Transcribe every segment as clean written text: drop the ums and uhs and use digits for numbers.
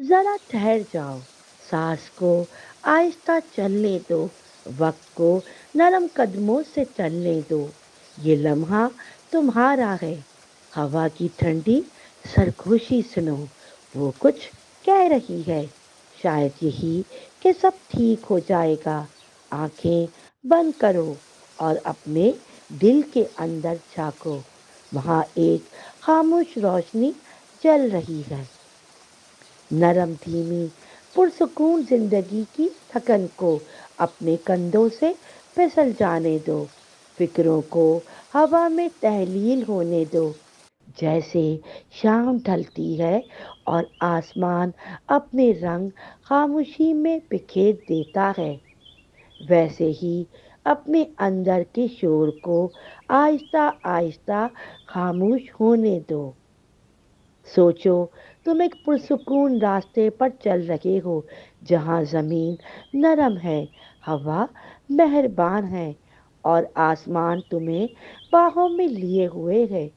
जरा ठहर जाओ, सांस को आहिस्ता चलने दो, वक्त को नरम कदमों से चलने दो। ये लम्हा तुम्हारा है। हवा की ठंडी सरगोशी सुनो, वो कुछ कह रही है, शायद यही कि सब ठीक हो जाएगा। आंखें बंद करो और अपने दिल के अंदर झांको। वहां एक खामोश रोशनी जल रही है, नरम धीमी पुरसुकून। जिंदगी की थकन को अपने कंधों से फिसल जाने दो, फिक्रों को हवा में तहलील होने दो। जैसे शाम ढलती है और आसमान अपने रंग खामोशी में बिखेर देता है, वैसे ही अपने अंदर के शोर को आहिस्ता आहिस्ता खामोश होने दो। सोचो, तुम एक पुरसुकून रास्ते पर चल रहे हो, जहां जमीन नरम है, हवा मेहरबान है और आसमान तुम्हें बाहों में लिए हुए है।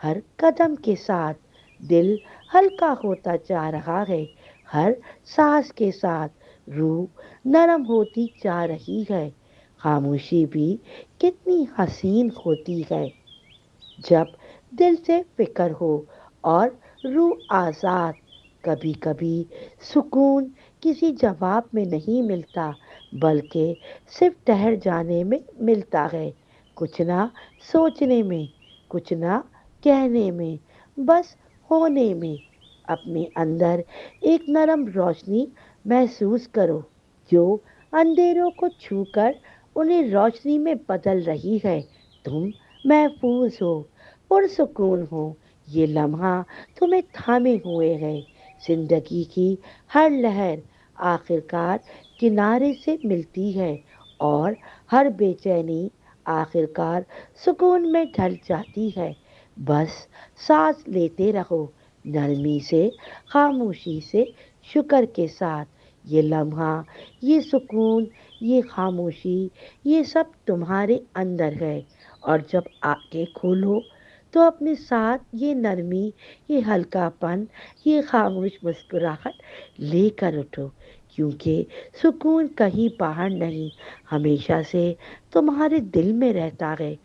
हर कदम के साथ दिल हल्का होता जा रहा है, हर सांस के साथ रूह नरम होती जा रही है। खामोशी भी कितनी हसीन होती है, जब दिल से फिक्र हो और रूह आजाद। कभी कभी सुकून किसी जवाब में नहीं मिलता, बल्कि सिर्फ ठहर जाने में मिलता है। कुछ ना सोचने में, कुछ ना कहने में, बस होने में। अपने अंदर एक नरम रोशनी महसूस करो, जो अंधेरों को छूकर उन्हें रोशनी में बदल रही है। तुम महफूज हो, पुरसुकून हो। ये लम्हा तुम्हें थामे हुए है। जिंदगी की हर लहर आखिरकार किनारे से मिलती है, और हर बेचैनी आखिरकार सुकून में ढल जाती है। बस सांस लेते रहो, नरमी से, खामोशी से, शुक्र के साथ। ये लम्हा, ये सुकून, ये खामोशी, ये सब तुम्हारे अंदर है। और जब आंखें खोलो तो अपने साथ ये नरमी, ये हल्कापन, ये खामोश मुस्कुराहट लेकर उठो, क्योंकि सुकून कहीं बाहर नहीं, हमेशा से तुम्हारे दिल में रहता है।